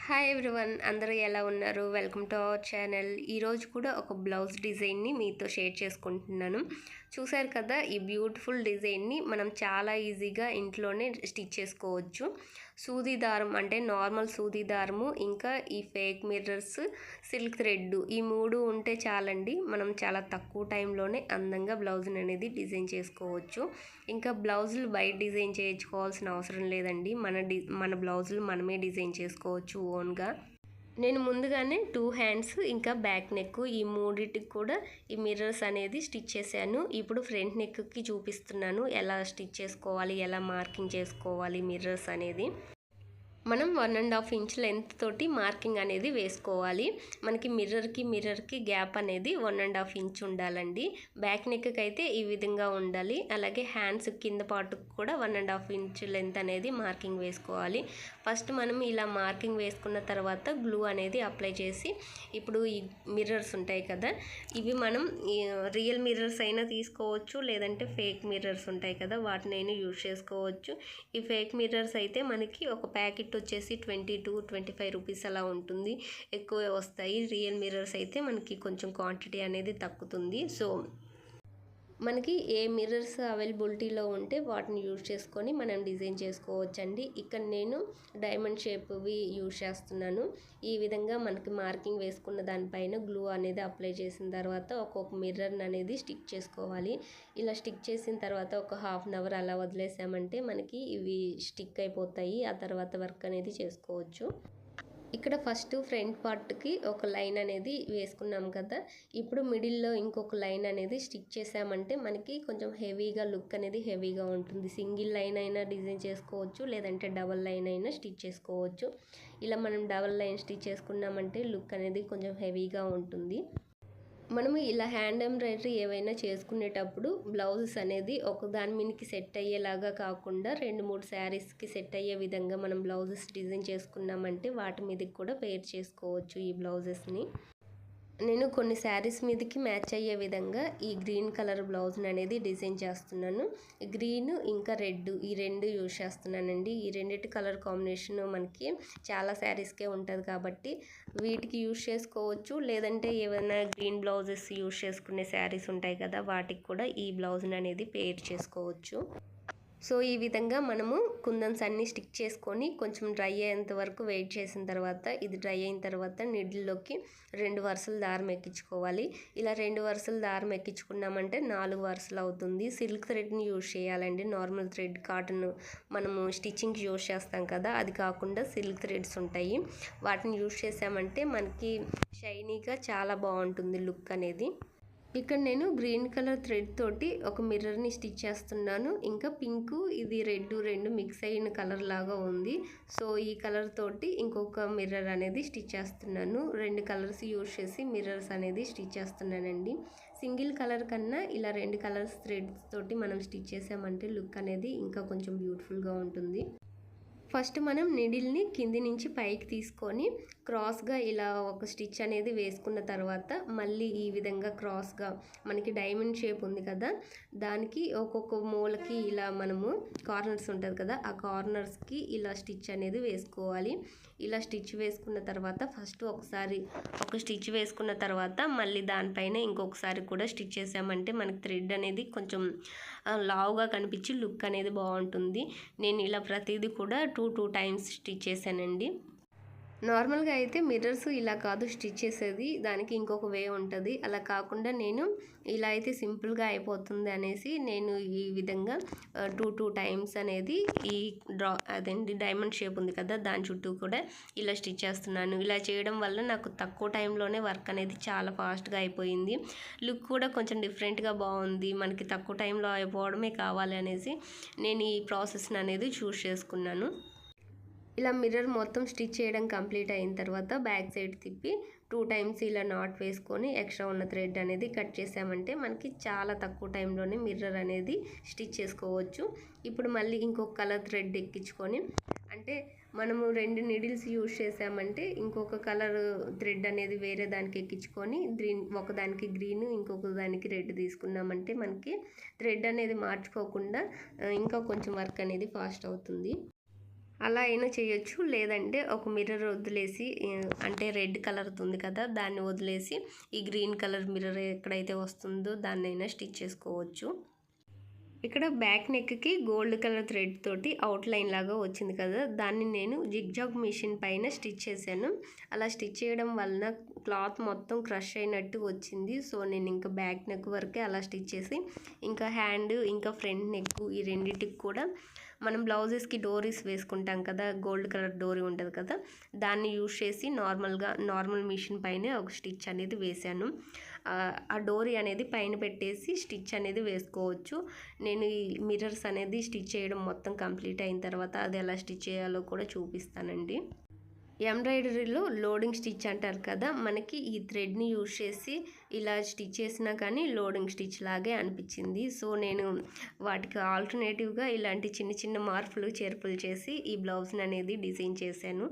Hi everyone, అందరూ ఎలా ఉన్నారు? Welcome to our channel. ఈరోజు కూడా ఒక బ్లౌజ్ డిజైన్ని మీతో షేర్ చేసుకుంటున్నాను. చూసారు కదా, ఈ బ్యూటిఫుల్ డిజైన్ని మనం చాలా ఈజీగా ఇంట్లోనే స్టిచ్ చేసుకోవచ్చు. సూది దారం అంటే నార్మల్ సూది దారము, ఇంకా ఈ ఫేక్ మిర్రర్స్, సిల్క్ థ్రెడ్, ఈ మూడు ఉంటే చాలండి. మనం చాలా తక్కువ టైంలోనే అందంగా బ్లౌజ్ని అనేది డిజైన్ చేసుకోవచ్చు. ఇంకా బ్లౌజులు బయట డిజైన్ చేయించుకోవాల్సిన అవసరం లేదండి. మన బ్లౌజులు మనమే డిజైన్ చేసుకోవచ్చు ఓన్గా. నేను ముందుగానే 2 హ్యాండ్స్ ఇంకా బ్యాక్ నెక్ ఈ మూడిటికి కూడా ఈ మిర్రర్స్ అనేది స్టిచ్ చేశాను. ఇప్పుడు ఫ్రంట్ నెక్కి చూపిస్తున్నాను ఎలా స్టిచ్ చేసుకోవాలి, ఎలా మార్కింగ్ చేసుకోవాలి మిర్రర్స్ అనేది. మనం 1.5 ఇంచ్ లెంత్ తోటి మార్కింగ్ అనేది వేసుకోవాలి. మనకి మిర్రర్కి గ్యాప్ అనేది 1.5 ఇంచ్ ఉండాలండి. బ్యాక్ నెక్కి అయితే ఈ విధంగా ఉండాలి. అలాగే హ్యాండ్స్ కింద పాటుకు కూడా 1.5 ఇంచ్ లెంత్ అనేది మార్కింగ్ వేసుకోవాలి. ఫస్ట్ మనం ఇలా మార్కింగ్ వేసుకున్న తర్వాత గ్లూ అనేది అప్లై చేసి, ఇప్పుడు ఈ మిర్రర్స్ ఉంటాయి కదా, ఇవి మనం రియల్ మిర్రర్స్ అయినా తీసుకోవచ్చు, లేదంటే ఫేక్ మిర్రర్స్ ఉంటాయి కదా, వాటినైనా యూజ్ చేసుకోవచ్చు. ఈ ఫేక్ మిర్రర్స్ అయితే మనకి ఒక ప్యాకెట్ వచ్చేసి 20-25 రూపీస్ అలా ఉంటుంది, ఎక్కువే వస్తాయి. రియల్ మిర్రర్స్ అయితే మనకి కొంచెం క్వాంటిటీ అనేది తగ్గుతుంది. సో మనకి ఏ మిర్రర్స్ అవైలబిలిటీలో ఉంటే వాటిని యూజ్ చేసుకొని మనం డిజైన్ చేసుకోవచ్చండి. ఇక్కడ నేను డైమండ్ షేప్వి యూజ్ చేస్తున్నాను. ఈ విధంగా మనకి మార్కింగ్ వేసుకున్న దానిపైన గ్లూ అనేది అప్లై చేసిన తర్వాత ఒక్కొక్క మిర్రర్ని అనేది స్టిక్ చేసుకోవాలి. ఇలా స్టిక్ చేసిన తర్వాత ఒక 1/2 అవర్ అలా వదిలేసామంటే మనకి ఇవి స్టిక్ అయిపోతాయి. ఆ తర్వాత వర్క్ అనేది చేసుకోవచ్చు. ఇక్కడ ఫస్ట్ ఫ్రంట్ పార్ట్కి ఒక లైన్ అనేది వేసుకున్నాం కదా, ఇప్పుడు మిడిల్లో ఇంకొక లైన్ అనేది స్టిచ్ చేసామంటే మనకి కొంచెం హెవీగా లుక్ అనేది హెవీగా ఉంటుంది. సింగిల్ లైన్ అయినా డిజైన్ చేసుకోవచ్చు, లేదంటే డబల్ లైన్ అయినా స్టిచ్ చేసుకోవచ్చు. ఇలా మనం డబల్ లైన్ స్టిచ్ చేసుకున్నామంటే లుక్ అనేది కొంచెం హెవీగా ఉంటుంది. మనము ఇలా హ్యాండ్ ఎంబ్రాయిడరీ ఏవైనా చేసుకునేటప్పుడు బ్లౌజెస్ అనేది ఒక దాని మీదకి సెట్ అయ్యేలాగా కాకుండా 2-3 శారీస్కి సెట్ అయ్యే విధంగా మనం బ్లౌజెస్ డిజైన్ చేసుకున్నామంటే వాటి మీదకి కూడా పేర్ చేసుకోవచ్చు ఈ బ్లౌజెస్ని. నేను కొన్ని శారీస్ మీదకి మ్యాచ్ అయ్యే విధంగా ఈ గ్రీన్ కలర్ బ్లౌజ్ని అనేది డిజైన్ చేస్తున్నాను. గ్రీన్ ఇంకా రెడ్ ఈ రెండు యూజ్ చేస్తున్నానండి. ఈ రెండిటి కలర్ కాంబినేషన్ మనకి చాలా శారీస్కే ఉంటుంది కాబట్టి వీటికి యూజ్ చేసుకోవచ్చు, లేదంటే ఏమైనా గ్రీన్ బ్లౌజెస్ యూజ్ చేసుకునే శారీస్ ఉంటాయి కదా, వాటికి కూడా ఈ బ్లౌజ్ని అనేది పేర్ చేసుకోవచ్చు. సో ఈ విధంగా మనము కుందన్స్ అన్నీ స్టిక్ చేసుకొని కొంచెం డ్రై అయ్యేంత వరకు వెయిట్ చేసిన తర్వాత, ఇది డ్రై అయిన తర్వాత నీడిల్లోకి 2 వరుసలు దారం ఎక్కించుకోవాలి. ఇలా 2 వరుసలు దారం ఎక్కించుకున్నామంటే 4 వరుసలు అవుతుంది. సిల్క్ థ్రెడ్ని యూజ్ చేయాలండి. నార్మల్ థ్రెడ్ కాటన్ మనము స్టిచ్చింగ్కి యూజ్ చేస్తాం కదా, అది కాకుండా సిల్క్ థ్రెడ్స్ ఉంటాయి, వాటిని యూజ్ చేసామంటే మనకి షైనీగా చాలా బాగుంటుంది లుక్ అనేది. ఇక్కడ నేను గ్రీన్ కలర్ థ్రెడ్ తోటి ఒక మిర్రర్ని స్టిచ్ చేస్తున్నాను. ఇంకా పింక్ ఇది రెడ్ రెండు మిక్స్ అయిన కలర్ లాగా ఉంది. సో ఈ కలర్ తోటి ఇంకొక మిర్రర్ అనేది స్టిచ్ చేస్తున్నాను. 2 కలర్స్ యూజ్ చేసి మిర్రర్స్ అనేది స్టిచ్ చేస్తున్నానండి. సింగిల్ కలర్ కన్నా ఇలా 2 కలర్స్ థ్రెడ్స్ తోటి మనం స్టిచ్ చేసామంటే లుక్ అనేది ఇంకా కొంచెం బ్యూటిఫుల్గా ఉంటుంది. ఫస్ట్ మనం నీడిల్ని కింది నుంచి పైకి తీసుకొని క్రాస్గా ఇలా ఒక స్టిచ్ అనేది వేసుకున్న తర్వాత మళ్ళీ ఈ విధంగా క్రాస్గా మనకి డైమండ్ షేప్ ఉంది కదా, దానికి ఒక్కొక్క మూలకి ఇలా మనము కార్నర్స్ ఉంటుంది కదా, ఆ కార్నర్స్కి ఇలా స్టిచ్ అనేది వేసుకోవాలి. ఇలా స్టిచ్ వేసుకున్న తర్వాత ఫస్ట్ ఒకసారి ఒక స్టిచ్ వేసుకున్న తర్వాత మళ్ళీ దానిపైన ఇంకొకసారి కూడా స్టిచ్ చేసామంటే మనకి థ్రెడ్ అనేది కొంచెం లావుగా కనిపించి లుక్ అనేది బాగుంటుంది. నేను ఇలా ప్రతిదీ కూడా 2 టైమ్స్ స్టిచ్ చేశానండి. నార్మల్గా అయితే మిర్రర్స్ ఇలా కాదు స్టిచ్ చేసేది, దానికి ఇంకొక వే ఉంటుంది. అలా కాకుండా నేను ఇలా అయితే సింపుల్గా అయిపోతుంది అనేసి నేను ఈ విధంగా 2 టైమ్స్ అనేది ఈ అదేంటి డైమండ్ షేప్ ఉంది కదా, దాని చుట్టూ కూడా ఇలా స్టిచ్ చేస్తున్నాను. ఇలా చేయడం వల్ల నాకు తక్కువ టైంలోనే వర్క్ అనేది చాలా ఫాస్ట్గా అయిపోయింది. లుక్ కూడా కొంచెం డిఫరెంట్గా బాగుంది. మనకి తక్కువ టైంలో అయిపోవడమే కావాలి అనేసి నేను ఈ ప్రాసెస్ని అనేది చూస్ చేసుకున్నాను. ఇలా మిర్రర్ మొత్తం స్టిచ్ చేయడం కంప్లీట్ అయిన తర్వాత బ్యాక్ సైడ్ తిప్పి 2 టైమ్స్ ఇలా నాట్ వేసుకొని ఎక్స్ట్రా ఉన్న థ్రెడ్ అనేది కట్ చేసామంటే మనకి చాలా తక్కువ టైంలోనే మిర్రర్ అనేది స్టిచ్ చేసుకోవచ్చు. ఇప్పుడు మళ్ళీ ఇంకొక కలర్ థ్రెడ్ ఎక్కించుకొని, అంటే మనము 2 నీడిల్స్ యూజ్ చేసామంటే ఇంకొక కలర్ థ్రెడ్ అనేది వేరే దానికి ఎక్కించుకొని ఒకదానికి గ్రీన్ ఇంకొక దానికి రెడ్ తీసుకున్నామంటే మనకి థ్రెడ్ అనేది మార్చుకోకుండా ఇంకా కొంచెం వర్క్ అనేది ఫాస్ట్ అవుతుంది. అలా అయినా చేయొచ్చు. లేదంటే ఒక మిర్రర్ వదిలేసి అంటే రెడ్ కలర్‌ది ఉంది కదా! దాన్ని వదిలేసి ఈ గ్రీన్ కలర్ మిర్రర్ ఎక్కడైతే వస్తుందో దాన్నైనా స్టిచ్ చేసుకోవచ్చు. ఇక్కడ బ్యాక్ నెక్‌కి గోల్డ్ కలర్ థ్రెడ్ తోటి అవుట్‌లైన్ లాగా వచ్చింది కదా! దాన్ని నేను జిగ్‌జాగ్ మిషన్ పైన స్టిచ్ చేశాను. అలా స్టిచ్ చేయడం వలన క్లాత్ మొత్తం క్రష్ అయినట్టు వచ్చింది. సో, నేను ఇంకా బ్యాక్ నెక్ వరకే అలా స్టిచ్ చేసి, ఇంకా హ్యాండ్, ఇంకా ఫ్రంట్ నెక్ ఈ రెండిటికి కూడా మనం బ్లౌజెస్‌కి డోరీస్ వేసుకుంటాం కదా! గోల్డ్ కలర్ డోరీ ఉంటది కదా! దాన్ని యూజ్ చేసి నార్మల్ మిషన్ పైనే ఒక స్టిచ్ అనేది వేశాను. ఆ డోరీ అనేది పైన పెట్టేసి స్టిచ్ అనేది వేసుకోవచ్చు. నేను ఈ మిర్రర్స్ అనేది స్టిచ్ చేయడం మొత్తం కంప్లీట్ అయిన తర్వాత అది ఎలా స్టిచ్ చేయాలో కూడా చూపిస్తానండి. ఎంబ్రాయిడరీలో లోడింగ్ స్టిచ్ అంటారు కదా! మనకి ఈ థ్రెడ్‌ని యూజ్ చేసి ఇలా స్టిచ్ చేసినా కానీ లోడింగ్ స్టిచ్ లాగే అనిపించింది. సో, నేను వాటికి ఆల్టర్‌నేటివ్‌గా ఇలాంటి చిన్న చిన్న మార్పులు, చేర్పులు చేసి ఈ బ్లౌజ్‌ని అనేది డిజైన్ చేశాను.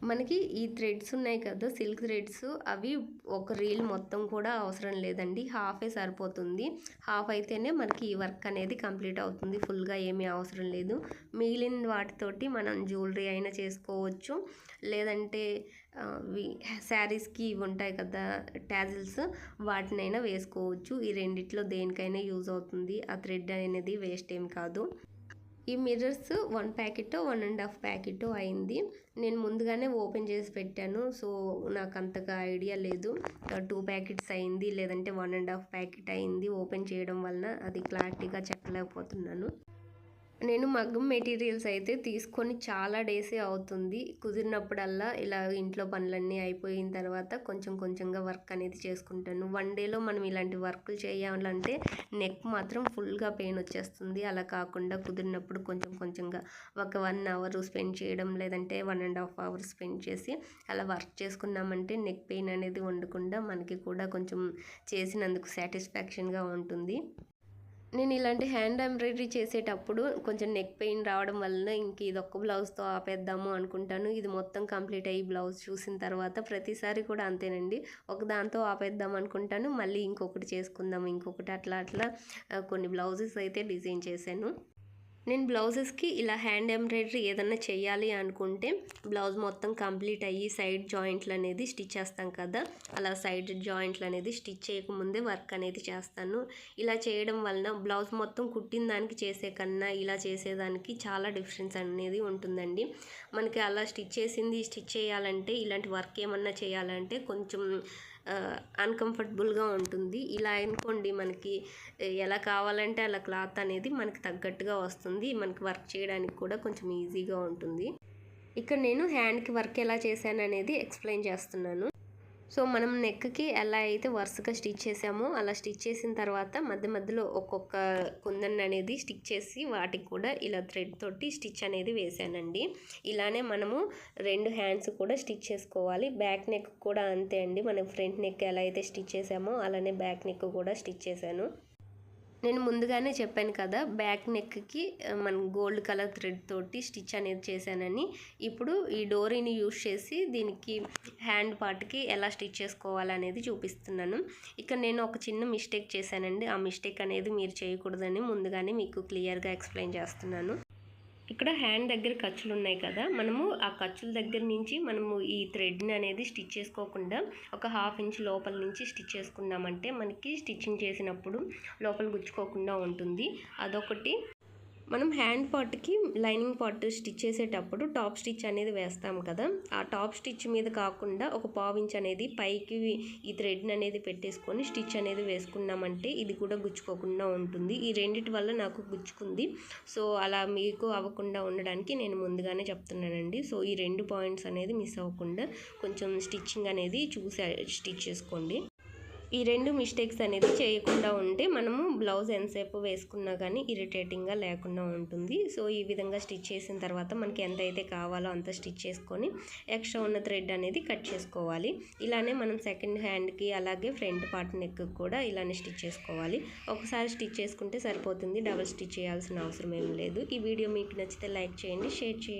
మనకి ఈ థ్రెడ్స్ ఉన్నాయి కదా! సిల్క్ థ్రెడ్స్ అవి ఒక రీల్ మొత్తం కూడా అవసరం లేదండి. హాఫే సరిపోతుంది. హాఫ్ అయితేనే మనకి ఈ వర్క్ అనేది కంప్లీట్ అవుతుంది. ఫుల్‌గా ఏమీ అవసరం లేదు. మిగిలిన వాటితోటి మనం జ్యువెలరీ అయినా చేసుకోవచ్చు. లేదంటే శారీస్‌కి ఇవి ఉంటాయి కదా! టాజిల్స్ వాటినైనా వేసుకోవచ్చు. ఈ రెండిట్లో దేనికైనా యూజ్ అవుతుంది. ఆ థ్రెడ్ అనేది వేస్ట్ ఏం కాదు. ఈ మిర్రర్స్ 1 ప్యాకెటో, 1 ½ ప్యాకెటో అయింది. నేను ముందుగానే ఓపెన్ చేసి పెట్టాను. సో, నాకంతగా ఐడియా లేదు. 2 ప్యాకెట్స్ అయింది, లేదంటే 1 ½ ప్యాకెట్ అయింది. ఓపెన్ చేయడం వలన అది క్లారిటీగా చెప్పలేకపోతున్నాను. నేను మగ్గం మెటీరియల్స్ అయితే తీసుకొని చాలా డేసే అవుతుంది. కుదిరినప్పుడల్లా ఇలా ఇంట్లో పనులన్నీ అయిపోయిన తర్వాత కొంచెం కొంచెంగా వర్క్ అనేది చేసుకుంటాను. వన్ డేలో మనం ఇలాంటి వర్కులు చేయాలంటే నెక్ మాత్రం ఫుల్‌గా పెయిన్ వచ్చేస్తుంది. అలా కాకుండా కుదిరినప్పుడు కొంచెం కొంచెంగా ఒక 1 అవర్ స్పెండ్ చేయడం, లేదంటే 1 ½ అవర్ స్పెండ్ చేసి అలా వర్క్ చేసుకున్నామంటే నెక్ పెయిన్ అనేది ఉండకుండా మనకి కూడా కొంచెం చేసినందుకు సాటిస్ఫాక్షన్‌గా ఉంటుంది. నేను ఇలాంటి హ్యాండ్ ఎంబ్రాయిడరీ చేసేటప్పుడు కొంచెం నెక్ పెయిన్ రావడం వలన ఇంక ఇదొక్క బ్లౌజ్‌తో ఆపేద్దాము అనుకుంటాను. ఇది మొత్తం కంప్లీట్ అయ్యి బ్లౌజ్ చూసిన తర్వాత ప్రతిసారి కూడా అంతేనండి. ఒక దాంతో ఆపేద్దాం అనుకుంటాను. మళ్ళీ ఇంకొకటి చేసుకుందాం, ఇంకొకటి అట్లా అట్లా కొన్ని బ్లౌజెస్ అయితే డిజైన్ చేశాను. నేను బ్లౌజెస్‌కి ఇలా హ్యాండ్ ఎంబ్రాయిడరీ ఏదన్నా చేయాలి అనుకుంటే బ్లౌజ్ మొత్తం కంప్లీట్ అయ్యి సైడ్ జాయింట్లు అనేది స్టిచ్ చేస్తాం కదా! అలా సైడ్ జాయింట్లు అనేది స్టిచ్ చేయకముందే వర్క్ అనేది చేస్తాను. ఇలా చేయడం వలన బ్లౌజ్ మొత్తం కుట్టిన దానికి చేసే కన్నా ఇలా చేసేదానికి చాలా డిఫరెన్స్ అనేది ఉంటుందండి. మనకి అలా స్టిచ్ చేసింది స్టిచ్ చేయాలంటే, ఇలాంటి వర్క్ ఏమన్నా చేయాలంటే కొంచెం అన్‌కంఫర్టబుల్‌గా ఉంటుంది. ఇలా అనుకోండి మనకి ఎలా కావాలంటే అలా క్లాత్ అనేది మనకి తగ్గట్టుగా వస్తుంది. మనకి వర్క్ చేయడానికి కూడా కొంచెం ఈజీగా ఉంటుంది. ఇక్కడ నేను హ్యాండ్‌కి వర్క్ ఎలా చేశాననేది ఎక్స్‌ప్లెయిన్ చేస్తున్నాను. సో, మనం నెక్‌కి ఎలా అయితే వరుసగా స్టిచ్ చేసామో అలా స్టిచ్ చేసిన తర్వాత మధ్య మధ్యలో ఒక్కొక్క కుందన్ అనేది స్టిక్ చేసి వాటికి కూడా ఇలా థ్రెడ్ తోటి స్టిచ్ అనేది వేశానండి. ఇలానే మనము 2 హ్యాండ్స్ కూడా స్టిచ్ చేసుకోవాలి. బ్యాక్ నెక్ కూడా అంతే అండి. మనం ఫ్రంట్ నెక్ ఎలా అయితే స్టిచ్ చేసామో అలానే బ్యాక్ నెక్ కూడా స్టిచ్ చేశాను. నేను ముందుగానే చెప్పాను కదా! బ్యాక్ నెక్‌కి మనం గోల్డ్ కలర్ థ్రెడ్ తోటి స్టిచ్ అనేది చేశానని. ఇప్పుడు ఈ డోరీని యూజ్ చేసి దీనికి హ్యాండ్ పార్ట్‌కి ఎలా స్టిచ్ చేసుకోవాలనేది చూపిస్తున్నాను. ఇక్కడ నేను ఒక చిన్న మిస్టేక్ చేశానండి. ఆ మిస్టేక్ అనేది మీరు చేయకూడదని ముందుగానే మీకు క్లియర్‌గా ఎక్స్‌ప్లెయిన్ చేస్తున్నాను. ఇక్కడ హ్యాండ్ దగ్గర ఖర్చులు ఉన్నాయి కదా! మనము ఆ ఖర్చుల దగ్గర నుంచి మనము ఈ థ్రెడ్‌ని అనేది స్టిచ్ చేసుకోకుండా ఒక 1/2 ఇంచ్ లోపల నుంచి స్టిచ్ చేసుకున్నామంటే మనకి స్టిచ్చింగ్ చేసినప్పుడు లోపల గుచ్చుకోకుండా ఉంటుంది. అదొకటి. మనం హ్యాండ్ పార్ట్‌కి లైనింగ్ పార్ట్ స్టిచ్ చేసేటప్పుడు టాప్ స్టిచ్ అనేది వేస్తాం కదా! ఆ టాప్ స్టిచ్ మీద కాకుండా ఒక పావించ్ అనేది పైకి ఈ థ్రెడ్‌ని అనేది పెట్టేసుకొని స్టిచ్ అనేది వేసుకున్నామంటే ఇది కూడా గుచ్చుకోకుండా ఉంటుంది. ఈ రెండిటి వల్ల నాకు గుచ్చుకుంది. సో, అలా మీకు అవ్వకుండా ఉండడానికి నేను ముందుగానే చెప్తున్నానండి. సో, ఈ 2 పాయింట్స్ అనేది మిస్ అవ్వకుండా కొంచెం స్టిచ్చింగ్ అనేది చూసి స్టిచ్ చేసుకోండి. ఈ 2 మిస్టేక్స్ అనేది చేయకుండా ఉంటే మనము బ్లౌజ్ ఎంతసేపు వేసుకున్నా కానీ ఇరిటేటింగ్‌గా లేకుండా ఉంటుంది. సో, ఈ విధంగా స్టిచ్ చేసిన తర్వాత మనకి ఎంతైతే కావాలో అంత స్టిచ్ చేసుకొని ఎక్స్ట్రా ఉన్న థ్రెడ్ అనేది కట్ చేసుకోవాలి. ఇలానే మనం సెకండ్ హ్యాండ్‌కి అలాగే ఫ్రంట్ పార్ట్ నెక్‌కి కూడా ఇలానే స్టిచ్ చేసుకోవాలి. ఒకసారి స్టిచ్ చేసుకుంటే సరిపోతుంది. డబుల్ స్టిచ్ చేయాల్సిన అవసరం ఏం లేదు. ఈ వీడియో మీకు నచ్చితే లైక్ చేయండి, షేర్ చేయండి.